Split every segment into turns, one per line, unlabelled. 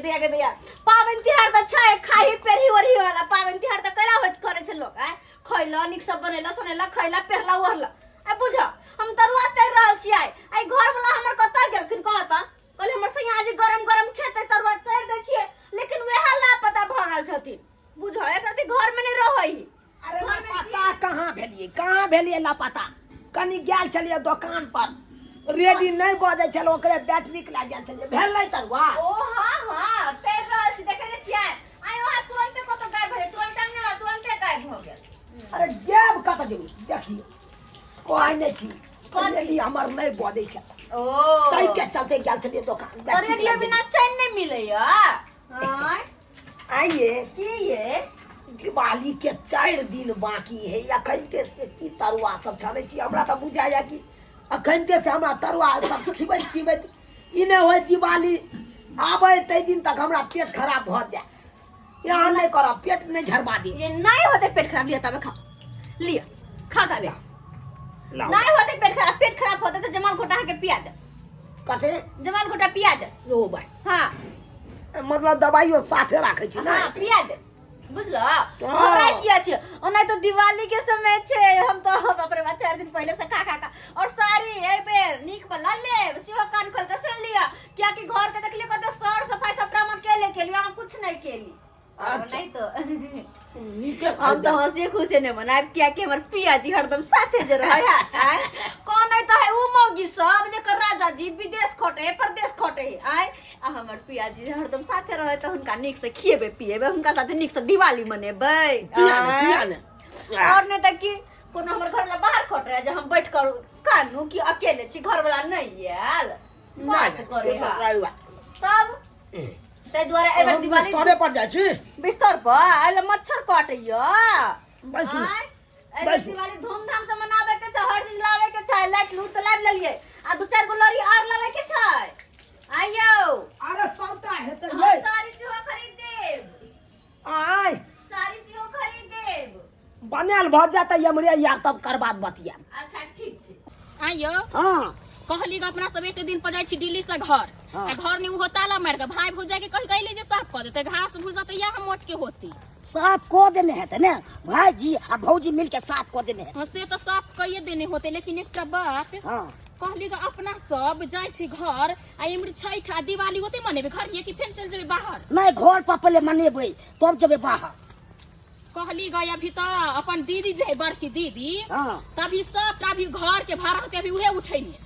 दिया पावन तिहार त छै खाही पेरही ओरही वाला पावन तिहार त कला होत करे छै लोग आ खइला निक सब बनेला सोनेला खइला पेरला ओरला आ बुझ हम तरुआ तर रहल छी आई घर वाला हमर कत गेलखिन कहता कहले हमर संग आज गरम गरम खेते तरुआ तर दै छिए लेकिन वेहा लापता भ गेल छथिन बुझ एकरती घर में नहीं रहई
अरे लापता कहाँ भेलिए लापता कनी गेल छलिए दुकान पर रेडी नहीं बजे छल ओकरे बैटरी के लाग गेल छलिए भेलै तरुआ
ओ हां तर रहल छी देखे छिए आई वहां तुरंत कत गायब भेल तुरंत गायब हो गेल
अरे गेब कत जेबू देखिए कोई नहीं छी कहली हमर नहीं बजे छ
ओ
तई के चलते गेल छलिए दुकान
और रेडियो बिना चैन नहीं मिले हां
आइए
की ये
दिवाली के 4 दिन बाकी है अखनते से की तरुआ सब छाने छी हमरा त बुझाया कि अखनते से हमरा तरुआ सब खिबैत ई नहीं होय दिवाली आबे तै दिन तक हमरा पेट खराब भ जाए यहाँ नहीं करब पेट नहीं झरबा दी
ये नहीं होते पेट खराब लिया तब खा लिया खा तबे नहीं होते पेट खराब होता तो जमाल घोटा के पिया दे
कटे
जमाल घोटा पिया दे
ओ भाई
हां
मतलब दवाइयो साथे राखे छी ना
हां पिया दे बुझलो हमरा किया छै ओना तो दिवाली के समय छे हम तो बाप रे 4 दिन पहले से खा और सारी ए बेर नीक वाला ले सिवा कान खोल के सुन लिया क्या कि घर के देख लियो कत सर सफाई सपरा में केले के लिए कुछ नहीं केली नहीं तो हम तो हंसी खुशी ने मनाब क्या कि हमर पिया जी हरदम साथे जे रहे है कौन नहीं तो है उ मौगी सब जे कर राजा जी विदेश खोटे परदेश खोटे आय आ हमर पिया जी हरदम साथे रहे तो हुनका निक से खिएबे पिएबे हुनका साथे निक से दिवाली मनेबे और नहीं त कि कोनो हमर घर में बाहर खोट रहे जे हम बैठ कर कानू कि अकेले छी घर वाला नहीं आयल बात करे तब ते द्वारा एबर दिवाली
बिस्तर पर जाय छी
बिस्तर पर आइले मच्छर काटैया
बस
एबर दिवाली धूमधाम से मनावे के छै हर चीज लावे के छै लाइट लूट त लाइव लेलिए आ 2-4 गो लड़ी और लावे के छै आइयो
अरे सबटा हेतै ये
सारी सेहो खरीद देब
आय
सारी सेहो खरीद देब
बनल भ जाता हमरे या तब करबाद बतिया
अच्छा ठीक छै
आइयो
हां
कहली ग अपना सब एक दिन पर जाय छी दिल्ली से घर आ घर में वो ताला मार के भाई भौजा के कह गइले जे साफ कर देते घास भूसा त या हम मोट के होती
साफ को देने हेतै ने भाईजी आ भौजी मिल के साफ को देने हेतै
से तो साफ कइए देने होते लेकिन एकटा बात
हां
कहली ग अपना सब जाय छी घर आ इमरी छठ आ दिवाली होते मनेबे घर ये कि फेन चल जेबे बाहर
नहीं घर पर पहले मनेबै तब जेबे बाहर
कहली ग अभी तो अपन दीदी जे बड़की दीदी
हां
तभी सब अभी घर के भाड़ा होते अभी उहे उठैने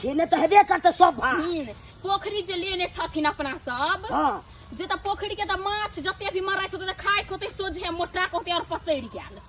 खेले तो हेबे करते सब भाई
पोखरी जे लेने छथिन अपना सब
हां
जे त पोखरी के त माछ जते भी मारैत होते खाइत होते सोझे मोटा होते और पसैर गेल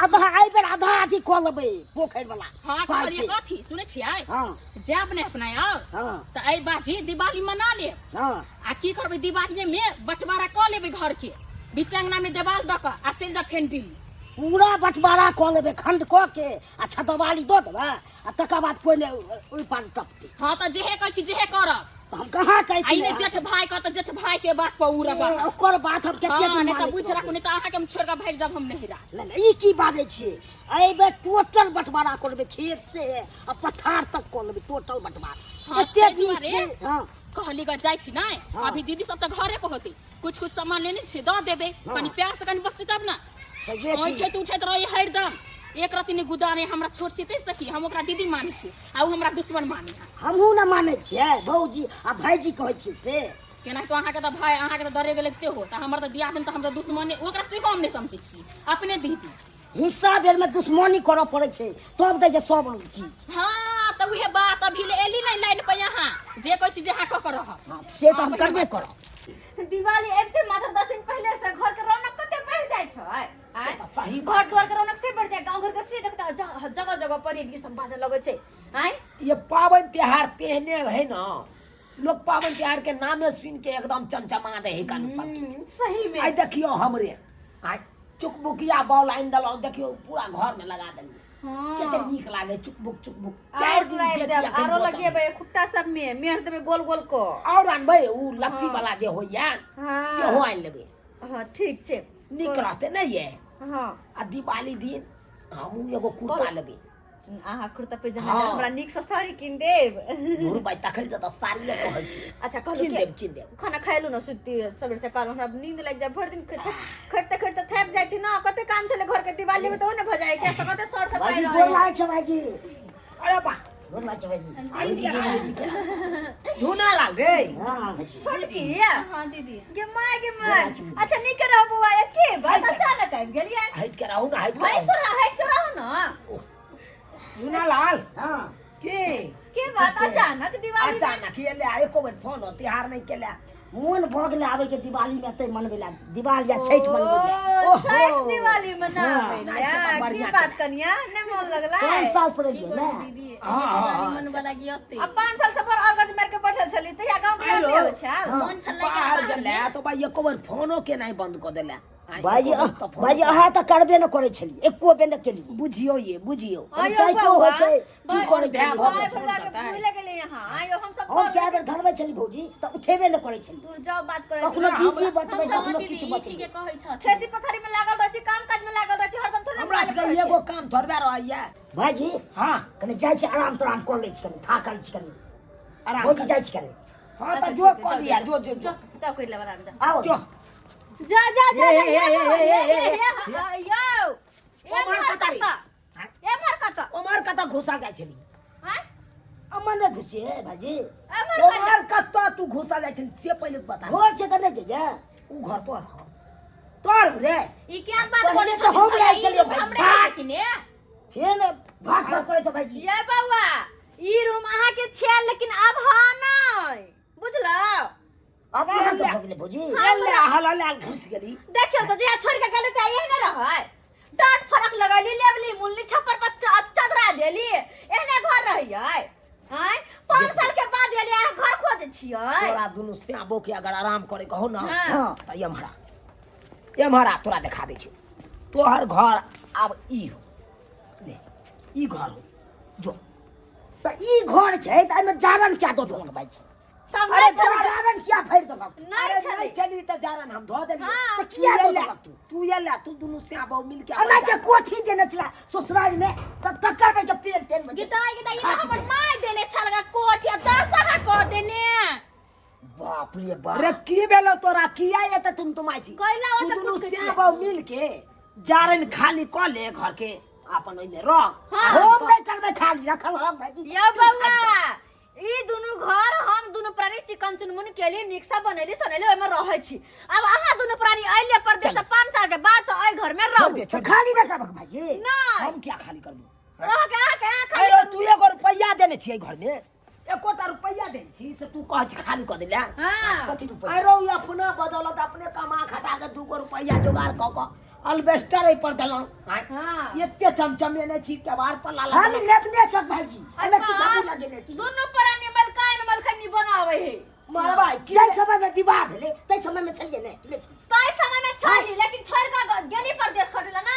अब आई बेर आधा आधी कह लेबै पोखरि वाला
हां कहलिए कथी सुनै छियै
हां
जाब ने अपना यार
हां
त एई बाजी दिवाली मना ले
हां
आ की करबै दिवाली में बंटवारा क लेबै घर के बिचंगना में देवाल द क आ चल जा फेन दिल्ली
पूरा बंटवारा क लेबै खंड क के अच्छा दिवाली दो देबै आ तकर बाद कोई ने ओइ पार टपते
हां त जेहे कहै छी जेहे करब
हम कहाँ कहै छी
आइने जेठ भाई का त जेठ भाई के बात पर उरा बात
ओकर बात हम केते दिन
नहीं त बुझ राखू नहीं त आहा के हम छोड़ के भाग जब हम नहीं रहा
नहीं ई की बाजै छी एई बेर टोटल बंटवारा कर लेबै खेत से आ पथार तक कर लेबै टोटल बंटवारा एते दिन से हां
कहली ग जाय छी नहीं अभी दीदी सब त घरे पे होती कुछ सामान लेने छी द देबे कनी प्यार से कनी बसती तब ना
सही
ओइ छै उठैत रही हरदम एक रति ने गुदाने हमरा छोड़ छिते सकी हम ओकरा दीदी मानै छी आ उ हमरा दुश्मन मानै है
हमहू न मानै छियै भौजी आ भाईजी कहै छी से
केना तो अहाँ के त भाई अहाँ के त डरे गेले ते हो त हमर त बियाह दिन त हमरा दुश्मन ओकरा से हम नहीं समझै छी अपने दीदी
हिस्सा बेर में दुश्मनी करऽ पड़ै छै तब दै छै सब चीज
हां त उहे बात अभी ले एली नहीं लाइन पे यहां जे कहै छी जे हां क रह
हां से त हम करबे करब
दिवाली एबते मात्र 10 दिन पहले से घर के रौनक कते बढ़ जाय छै
सही
घर द्वार के रौनक से बढ़ जाए गांव घर के से देखता जगह जगह पर ये सब बाजे लगे छै हैं
ये पावन त्योहार तेहने है ना लोग पावन त्योहार के नामे सुन के एकदम चमचमा दे है कान सब
सही में
आई देखियो हमरे आई चुकबुकिया बॉल आइन दलो देखियो पूरा घर में लगा देली केते नीक लागे चुकबुक 4 दिन जे
आरो लगेबे खुट्टा सब में मेहर देबे गोल गोल को
और अनबे उ लत्ती वाला जे होइया से हो आइन लेबे
हां ठीक छै
नीक रहते नहीं है
हां
आ दिवाली दिन हम एगो कुर्ता लेबे
आहा कुर्ता पे जहां
हाँ।
हमरा निक से साड़ी किन देब
नूर भाई तखन से त साड़ी ले कहै छी
अच्छा कहलू
किन
के
देब
खाना खाइलू न सुती सबेर से काल हमरा नींद लाग जाय भर दिन खटते खटते थक जाय छी ना कते काम चले घर के दिवाली में तो न भ जाय के कते सर से
भाईजी
पाई
गोर लाग छ भाईजी अरे बा गोर लाग छ भाईजी झूना लाग गे हां
छोटकी
हां दीदी
गे माय अच्छा नहीं कर रहा बुआ के बात अचानक आ गेलिए
हट के रहू ना हट
भाई सुरा हट कर रहो ना
झूना लाल हां के
बात अचानक दिवाली
अचानक ये ले आए को बेर फोन हो तिहार नहीं केले मोन भ गेले आबे के दिवाली लेते मनबेला दिवाली या छठ मनबेला
छठ दिवाली मनावे की बात कनिया ने मन लगला
5 साल पड़े ना
दीदी दिवाली मन वाला गियते
अब 5 साल से पर अर्गज मार के बैठल छली त या गांव के आदमी हो छ
मन छलै के
बाहर गेले तो भाई एको बार फोनो के नहीं बंद कर देले
भाईजी अहाँ तऽ करबे न करै छली एको बेर न केली
बुझियो ये बुझियो
चाहे क्यों होइ छै की करै छै
भाई भुला के भूल गेले यहां आयो हम सब
हम कए बेर धरबै छली भौजी तऽ उठेबे न करै छली
दूर जाओ बात करे
कखनो बीजी बतबै कखनो
दीदी
किछु
ई
बतबै
ठीके कहै छ
खेती पथारी में लागल रहै छी काम काज में लागल रहै छी हरदम थोड़े
हमरा के एगो काम थोड़बे रहैया
भाईजी
हां
कने जाइ छी आराम तराम कऽ लै छी कने थाकल छी कने
आराम
भौजी जाइ छी कने
हां त जो कर लिया जो जो
जो तो कोई ले बता जा
आओ
जो
जा जा जा यो
ओमर कतारी
ए मार कता
ओमर कता घुसा जाय छली
हां
अमन न घुसे भाईजी
ओमर कता तू घुसा जाय छली से पहिले बता
घर छै कने जे
उ घर तोर ह तोर रे
ई क्या बात
पहिले
बोले
तऽ हम रहै छलियै भाईजी।
हमरे किने
हे न भाग भाग करै छ भाईजी
ये बौआ ई रूम अहाँ के छै लेकिन अब हा नै बुझलो
अब अहाँ तऽ भऽ गेलै भौजी
ले हला घुस गेली
देखियो तो जे छोड़ के गेले त यही न रहै डांट फरक लगैली लेवली मुल्ली छप्पर पर चदरा देली एहने घर रहियै हैं 5 साल के बाद एली अहाँ घर खोजे छियै
तोरा दुनु श्याबो के अगर आराम करे कहो ना
हाँ।
त यमहरा तोरा दिखा दै छी तोहर घर आब ई हो ले ई घर हो जो
तऽ ई घर छै तऽ एहिमे जारन क्या दऽ देलक भाईजी
तब
अरे
नहीं चले
जारन क्या फाड़ि देलक
नहीं चले
नहीं चली त जारन हम धो देली
हाँ।
तऽ किया दऽ देलक
तू ये ले तू दुनु श्याबो मिल के
अना के कोठी देने छला ससुराल में तऽ तकर पे के पेड़ तेल में
गीता ई हमर माय देने छलगा कोठी 10 हा क देने
बाप रे बाप
रे की भेलो तोरा किया ये त तुम आई छी
कैला
तू
ओते
दुनु
कुछ के
श्याबो मिल के जारन खाली क ले घर के अपन ओइमे रह
हम नहीं करबे खाली रखल हम भाईजी
यो बौआ ई दुनु घर हम दुनु प्राणी चिकन चुनमुन केली निक्सा बनैली सनैली ओइमे रहै छी अब अहाँ दुनु प्राणी अइले परदेश से 5 साल के बाद तो ओइ घर में रहू
तो खाली न करबक भाईजी
नहीं
हम क्या खाली करबू
रह के अहाँ के
अरे
खाली
तू एगो रुपैया देने छियै घर में एकोटा रुपैया देने छी से तू कह छी खाली कर देला
हां
कथी रुपया
अरे ये अपना बदौलत अपने कमा खटा के 2 रुपैया जुगाड़ क अल्बेस्टर पर देलो
हां
एते चमचमे ने छी के बार पर लाला
खाली लेबने सब भाईजी हमें कुछ आगू लगेने छी
दुनु प्राणी मलकाइन बनावे है
मार भाई की
जै समय में विवाह भेले तै समय में छलिए ने ले छी।
तई समय में छली लेकिन छोड़ का गेली परदेश खटेला ना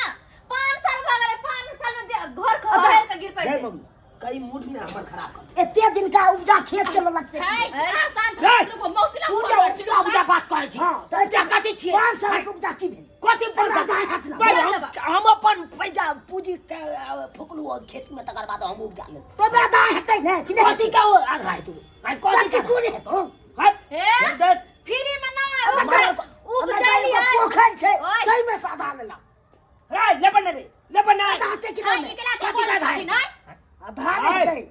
5 साल भ गेले 5 साल में घर खबर के गिर पड़ गई
कई मूड में हमर खराब कर
एते दिन का उपजा खेत के ललक से
है कहां शांत
रे,
लोग मौसिला
पूजा बात कहै छी
हां
तो क्या कथि छी
5 साल के उपजा की भेल
कथि पर
दादा हाथ ना
भाई हम अपन पैसा पूंजी के फुकलू और खेत में तकर बाद हम उपजा ले
तो दादा हेतै ने कि
कथि का आधा है तू भाई कथि का
तू नहीं तो
ए
देख
फ्री में ना उपजाली
पोखर छै
ओए।
तै में साधा लेला
रे लेबन ना
दाते कि
हां
नहीं
ई केला के बोले छथि ना
आधा हेतै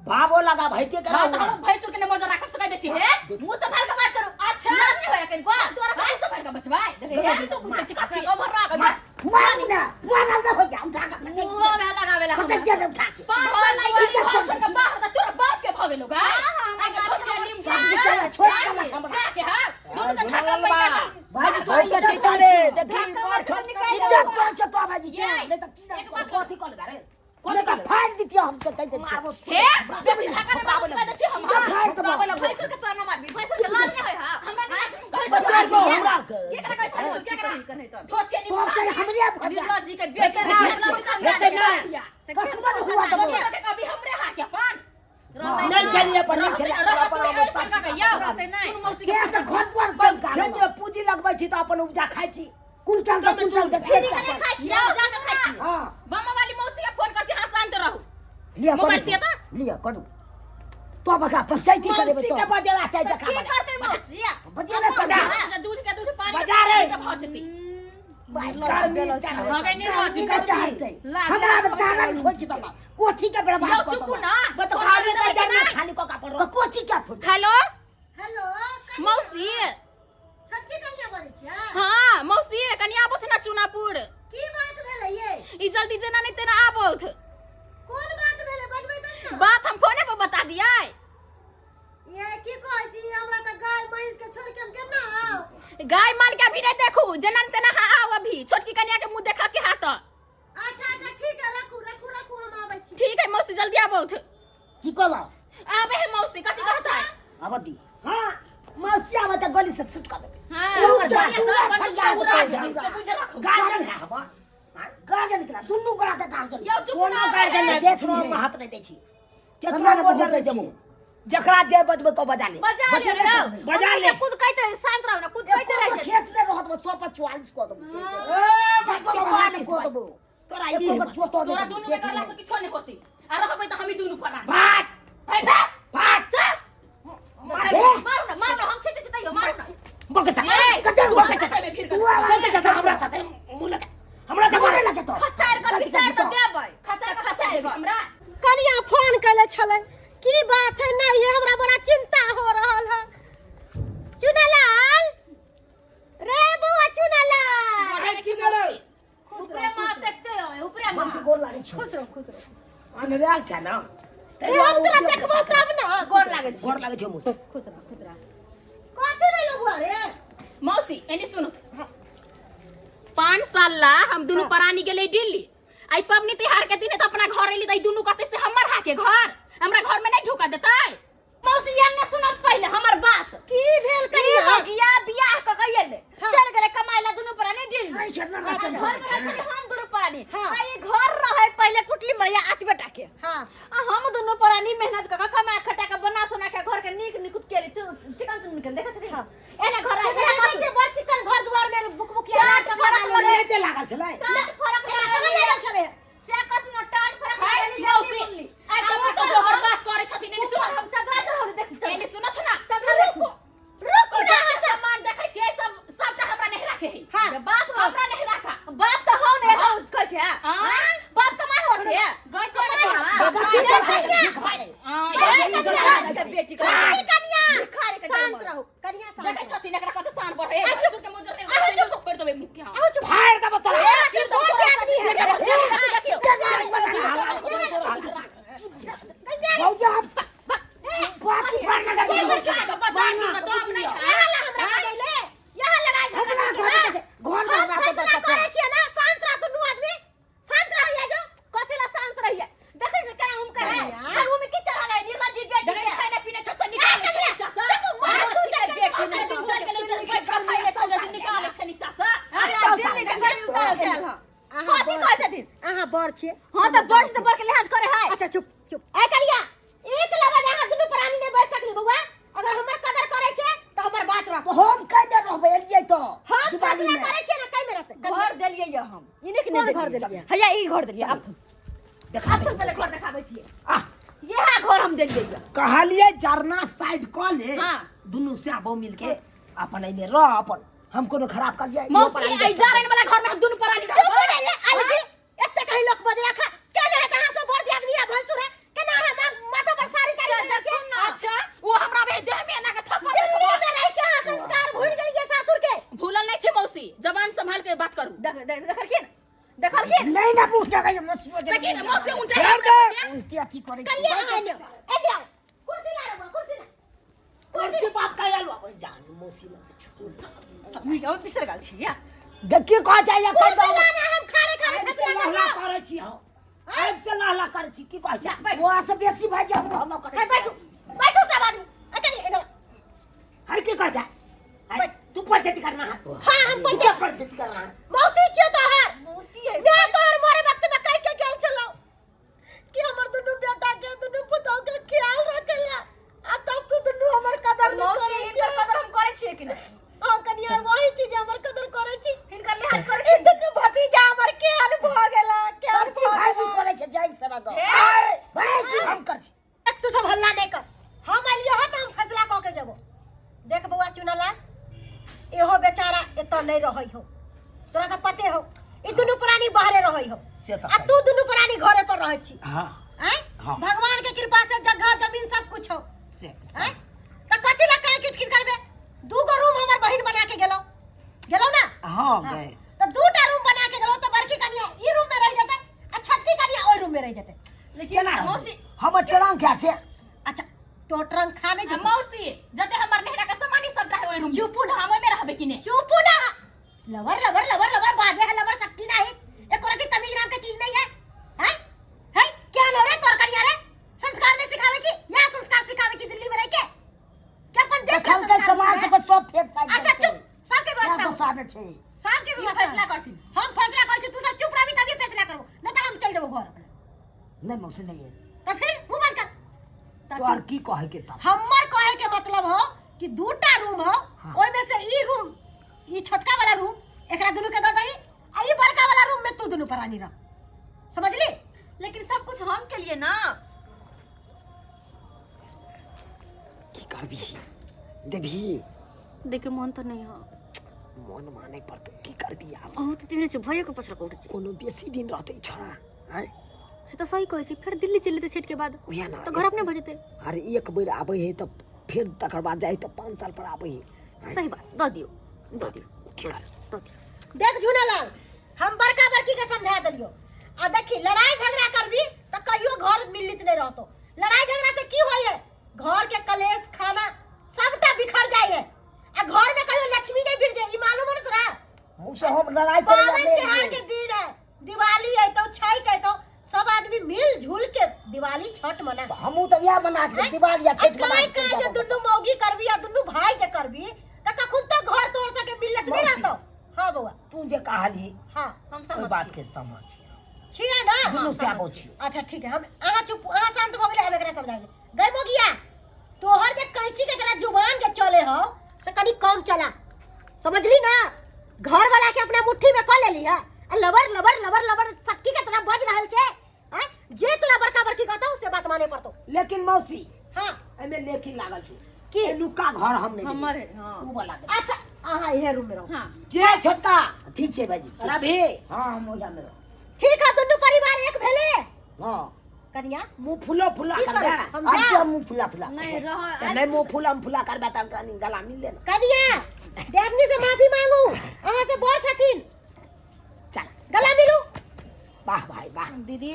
भावो लगा भैटे करा
हां त हम भैंसुर के नमोज राखब सकै दै छी हे
मुंह से फाड़ के बात करू अच्छा नहीं होया कनको
तोरा से सब भर के बचबाई देखे तू पूछे छी कथि
कमर राख
मान ना हो जा उठा के
मुंह में लगावेला हम
पटक दे उठा के
5 साल नहीं की छोड़ के बाहर त तोरा बाप के भगे लोग आगे छोड़ निम
छोड़ के मत हमरा
के हां दूध का छाका पैदा
भाई तो
भाई
ऐसे
के चले देखी
इज्जत कर छ तो भाई जी नहीं तो की
एक बात
कथि कर रे
कोने का फाड़ दीतियो हमसे कह दे
हे जब ढाका ने बाबू सकै दै छी हम
फाड़ तो
भैंसुर के तोर मार भैंसुर के लाल नहीं होय हां
हमरा
बता दो हमरा के
ये करा कोई भैंसुर के नहीं तो
धोचे निम
सब चाहिए हमरे भजा
निर्मला जी के बेटे
कसम हुआ तो
कभी हमरे हाथ के पान
नहीं चलिए पर नहीं चलिए
के तो घर पर चमका
जे पूंजी लगबै छी त अपन उपजा खाइ छी
कुंटल के कुंटल के
खाई छी जाके खाई छी
हां
बम्मा वाली मौसी के फोन कर छी हां शांत रहू
लिया
मोबाइल
करू
दिया था?
लिया करू तो बका पंचायती करे
मौसी
तो
के बजेला चाहे
की
जखा
करते मौसिया
बजिया ना कदा
दूध के दूध पानी
बजा रे।
के भजती
हमरा बचाना खोज दला कोठी के बड़ा
यो
बात
चुप ना
बत खाली ना जाना खाली को का पड़ो कोठी क्या फुट
हेलो
हेलो
मौसी
छोटकी कन्या बोलै छियै
हाँ मौसी कनिया आबोथ ना चुनापुर
की बात भेलै ये
ई जल्दी जेना नहीं तेना आबोथ
कोन बात भेलै बजबै तब ना
बात हम फोने पर बता दिया
ये की कहै छी हमरा त गाय भैंस के छोड़ के हम केना आउ
गाय माल के अभी नहीं देखू जेना नहीं तेना आओ अभी छोटकी कनिया के मुंह देखा के हाथ
अच्छा अच्छा ठीक है रखू हम आबै छी
ठीक है मौसी जल्दी आबोथ
की कहला
आबे है मौसी कथी कहता है
आवदी हां मौसी आवत गली से शूट कर दे
हाँ
सुन जा,
से बुझे रखो
गार्डन है हवा गार्डन निकला दुन्नु गला दे गार्डन
यो चुप
कोनो
ना
गार्डन
रे।
देख रो में हाथ नहीं दै छी केतना बोझल दे देबो जकरा जे बजबे को बजा ले
बजा ले रे
बजा ले
कूद कहते रहे शांत रहो ना कूद कहते रहे
खेत में रहत 144 को दबो 44 को दबो तोरा ई को चोतो
तोरा दोनों में करला से किछो नहीं होती आ रहबे त हमी दोनों फरा
भाग
भाई भाग
मारो ना हम सीधे सीधे यो मारो ना
बकता
ए,
कदर
तू
बकता
हाथ में फिर कर।
तू बकता हमरा साथे मुंह लगा हमरा से मारे लगे तो
खचार कर विचार तो देबै
खचा हमरा
कनिया फोन कले छले की बात है नहीं है हमरा बड़ा चिंता हो रहल है चुनालाल रे बुआ चुनालाल ऊपरे मां देखते हो ऊपरे मां
मत गोल लागे
खुश रहो
अनराग छ न
ए हम तोरा देखबो तब ना गोर लागे छी
गोर लागे छ मुस
खुश रह कथि भेलो बुआ रे
मौसी एनी सुनो 5 साल ला हम दोनों प्राणी के लिए दिल्ली आई पबनी त्योहार के दिन तो अपना घर एली दई दोनों कते से हमर हाके घर हमरा घर में नहीं ढुका देतै
मौसी ये न सुनत पहले हमर बात की भेल कनिया हो गया बियाह क गइले चल गेले कमाइला दुनु प्राणी दिल
आई छ न
घर में रहे हम दुनु प्राणी आ ये घर रहे पहले टुटली मरिया आती बेटा के हां हम दुनु प्राणी मेहनत क कमा खटा के बना सोना के घर के नीक निकुत के चिकन चुन निकल देखे छी एने घर आए जे बड़ चिकन घर दुआर में बुक बुक या
फरक दे लागल छलै
फरक लागल छले से कतनो टाट फरक
मौसी आई तो जो बात करे छथिन एनी सुन
हम चदरा चढ़ देख
एनी सुनत ना
चदरा रुको
ना सामान देखै छी सबटा हमरा नहीं राखे है
हां बाप
हमरा नहीं राखा
बाप तो हो ने तो कह छै
हां
बाप कमाई होत है
गाय के
बेटी कन्या खारे के शांत रहो कन्या शांत
देखै छथिन एकरा कत शान बढ़े है के मुजर ने चुप कर देबे मुख के
आओ चुप
फाड़ दब तोरा
फिर बहुत आदमी है
भौजा बात मार लगा
यहां लड़ाई झगड़ा
घर में
फैसला करे छिए ना शांत रह तू आदमी शांत रहिए जो कथि ला शांत रहिए देखै से केना हम करे आगू में की चला ले निर्लज्ज बेटी
डरे खाने पीने छ निकाल छै छ बेटी दिन चल गेले बैठ खाइले छ निकाल छै नीचा से
अरे दिल्ली के गर्मी उतारल चल हां कथि कहै छथिन अहाँ बड़ छिए हां त बड़ से बड़ के लिहाज करे है अच्छा चुप चुप ए करिया एक लगा अहाँ दुनु प्राणी ने बैठ सकली बउआ अगर हमर कदर करे छै त हमर बात रख
हम कने रहबे एलियै तो
हम
दिवाली
फैसला
में
करे छिए ना कई में रहते घर देलिए या हम इने के नहीं घर देलिए हैया ई घर देलिए आप
देखा
आप पहले घर दिखाबै छिए यहां घर हम देलिए या
कहलिए जरना साइड क ले
हां
दुनु से आबो मिलके अपन एमे रह अपन हम कोनो खराब कर दिया
मौसी आई जा रहे वाला घर में हम दोनों प्राणी
चुप रे ले अलगी एते कहीं लोग बज रखा केने है कहां से भर दिया आदमी भैंसुर है केना है माथा पर सारी तारी रखे
अच्छा वो हमरा में देह में ना के थप्पड़
दिल्ली में रह के हां संस्कार भूल गई ये सासुर के
भूलल नहीं छे मौसी जबान संभाल के बात करू
देखलखिन
नहीं ना पूछ जगह ये मसियो
लेकिन मौसी उनटे
छोड़ दे उल्टी अथी करे
कलिया ए कुर्सी ला रे कुर्सी ला
कुर्सी बाप का आलो अपन जान मसी ना
मी जाओ बिसर गाल छी या
देखिए कह जाइए
कुर्सी ला ना हम खाड़े खाड़े खसिया
लहला करे छी हम आज से लहला करे छी की कह जा वो से बेसी भाई जा हम लहला करे
बैठो बैठो सब आदमी अकनी इधर
है की कह जा तू पंचायती करना है
हां हम
पंचायती करना है
मौसी छियो तो है मौसी है बे तोर मोरे वक्त में कह के गेल चलो कि हमर दुनु बेटा के दुनु पुतौ के ख्याल रखेला आ तब तू दुनु हमर कदर नहीं करे इनकर कदर हम करे छिए कि नहीं हां कनिया वही चीज हमर कदर करे छी इनकर लिहाज करे छी दुनु भतीजा हमर के अनुभव गेला के
सब भाई करे छै जाइन से बात
ए
हम आइलियो हो तो हम फैसला क के जेबो। देख बउआ चुनला एहो बेचारा एतो नहीं रहई हो, तोरा तो पते हो ई दुनु प्राणी बाहरे रहई हो
से तो
आ तू दुनु प्राणी घरे पर रहै छी।
हां
हैं
हाँ।
भगवान के कृपा से जगह जमीन सब कुछ हो
से
हैं त कथि ला काहे किटकिट करबे। दूगो रूम हमर बहिन बना के गेलो ना।
हां गए
तो दूटा रूम बना के गेलो तो बड़की कनिया ई रूम में रह जते आ छोटकी कनिया ओई रूम में रह जते।
लेकिन मौसी
हम टरंग क्या से
अच्छा तो ट्रंक खाने
आ मौसी जते हमर नेहरा के सामानी सब रहे ओइ रूम
चुप ना।
हम में रहबे कि ने
चुप ना। लवर लवर लवर लवर बाजे है लवर शक्ति नहीं एक कोरा की तमीज नाम के चीज नहीं है। हैं है क्या लो रे तोर करिया रे संस्कार में सिखावे छी या संस्कार सिखावे छी दिल्ली में रह के क्या अपन देश
देखल के समाज से सब फेक फाइट
अच्छा चुप सबके व्यवस्था हो।
साबे छे
सबके
ई
व्यवस्था
फैसला करथिन।
हम फैसला कर छी तू सब चुप रहबी तभी फैसला करबो नहीं तो हम चल देबो घर अपने।
नहीं मौसी नहीं है
तो फिर मुंह बंद कर।
तो और की कहे के तब
हमर कहे के मतलब हो कि दूटा रूम हो
हाँ।
ओइ में से ई रूम ई छोटका वाला रूम एकरा दुनु के दे दही आ ई बड़का वाला रूम में तू दुनु प्राणी रह। समझली।
लेकिन सब कुछ हम के लिए ना।
की करबी देबी
देखिए मन तो नहीं हो
मन माने पर तो की करबी आब
अहो तो तेरे भैया के पछला उठ छी
कोनो बेसी दिन रहते छोड़ा हैं
से तो सही कहै छी फिर दिल्ली चली तो छेट के बाद
ओया ना
तो घर अपने भजते।
अरे एक बेर आबे है तो फिर तकर बाद जाए तो 5 साल पर आबे है
सही बात दो दियो दो दियो दो दियो।
देख झूनालाल हम बड़का बड़की के समझा देलियो आ देखी लड़ाई झगड़ा करबी तो कहियो घर मिलित नहीं रहतो। लड़ाई झगड़ा से की होय है घर के कलेश खाना सबटा बिखर जाय है आ घर में कहियो लक्ष्मी नहीं बिर जाए। ई मालूम है तोरा
मुंह से हम लड़ाई करे
पावन त्योहार के दिन है दिवाली है तो छठ है तो सब आदमी मिल जुल के दिवाली छठ मना।
हमू तो या बना के दिवाली या छठ
काय काय जे दुनु मौगी करबी या दुनु भाई जे करबी त कखुन तो घर तोड़ सके मिलत नहीं रहतो। हां बउआ
तू जे कहली
हां
हम
कोई
समझ
बात
छी।
के समझ
छिए ना।
दुनु से आबो छी
अच्छा ठीक है हम आहा चुप आहा शांत भ गेले हम एकरा समझाएंगे। गई मोगिया तोहर जे कैची के तरह जुबान जे चले हो से कनी कम चला समझली ना। घर वाला के अपना मुट्ठी में क लेली है आ लबर लबर लबर लबर सक्की के तरह बज रहल छे। हैं जे तोरा बड़का बड़की कहतो से बात माने पड़तो।
लेकिन मौसी
हां
एमे लेकिन लागल छी
की
लुका घर हम नहीं
हमर हां
ऊ वाला
अच्छा आहा इहे रूम में रहो।
हां
जे छोटका ठीक छे भाई रवि हां हम ओजा में रहो
ठीक है दुनु परिवार एक भेले।
हां
कनिया
मुंह फुलो फुला
की
कर
करू?
दे
हम
आज
जा।
तो मुंह फुला फुला
नहीं रह
तो नहीं मुंह फुला फुला करबे त गला मिल ले
कनिया देवनी से माफी मांगू आहा से बड़ छथिन
चल
गला मिलू।
वाह भाई वाह
दीदी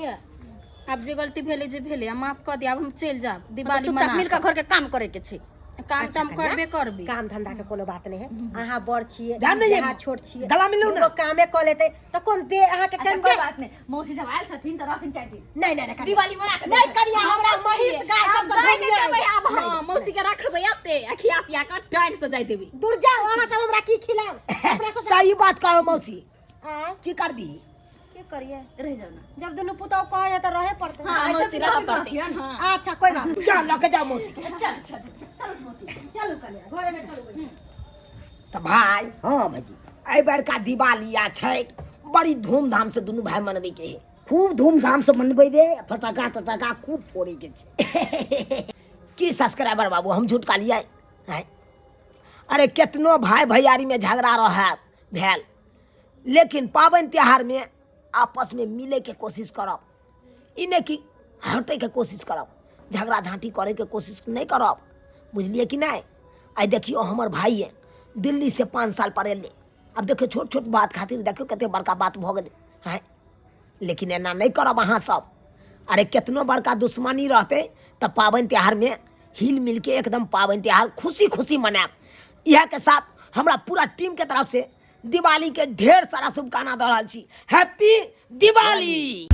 अब जे गलती भेले जे भेले हम माफ कर दिया अब हम चल जाब दिवाली
चुपचाप
मना
मिल के घर के काम करे के छै।
काम काम करबे करबी
काम धंधा के कोनो बात नहीं है। आहा बड़ छिए
जान नहीं
यहाँ छोट छिए
गला मिलू ना।
दुगो कामे क लेते त कोन दे आहा के
अच्छा
कम
कोई
के
बात नहीं मौसी जब आयल छथिन तो रहथिन चाहती
नहीं नहीं नहीं
दिवाली मना के
नहीं करिया हमरा महिष गाय सब
जाय
सब
ने देबै अब हां मौसी के रखबै अते अखिया पिया के टाइट से जाय देबी।
दूर जा आहा सब हमरा की खिलाओ अपना से
सही बात कहो मौसी
आ
की कर दी
के करिए रह जाओ ना।
जब दुनु पुताव कहे त रहे पड़ते।
हां मौसी रह पड़ती हां
अच्छा कोई बात नहीं।
चल लके जा मौसी
चल चल चल मौसी
चलू कनिया घरे में चलू।
तो भाई हाँ भाई आई बार का दिवाली या छठ बड़ी धूमधाम से दोनों भाई मनबे के है खूब धूमधाम से मनबेबे फटाका तटाका खूब फोड़े के छे की सब्सक्राइबर बाबू हम झूठ का लिया है अरे कितनो भाई भैयारी में झगड़ा रहा भेल लेकिन पावन त्योहार में आपस में मिले के कोशिश करब इन्हें की हटे के कोशिश करब झगड़ा झांटी करे के कोशिश नहीं करब बुझलिए कि नहीं। आई देखियो हमर भाई है दिल्ली से 5 साल पर एले अब देखियो छोट छोट बात खातिर देखियो कते बड़का बात भ गेले हैं लेकिन एना नहीं करब अहाँ सब। अरे कितनो बड़का दुश्मनी रहते तब पावन त्योहार में हिल मिल के एकदम पावन त्योहार खुशी खुशी मनाएब। यह के साथ हमरा पूरा टीम के तरफ से दिवाली के ढेर सारा शुभकामना दे रहल छी। हैप्पी दिवाली।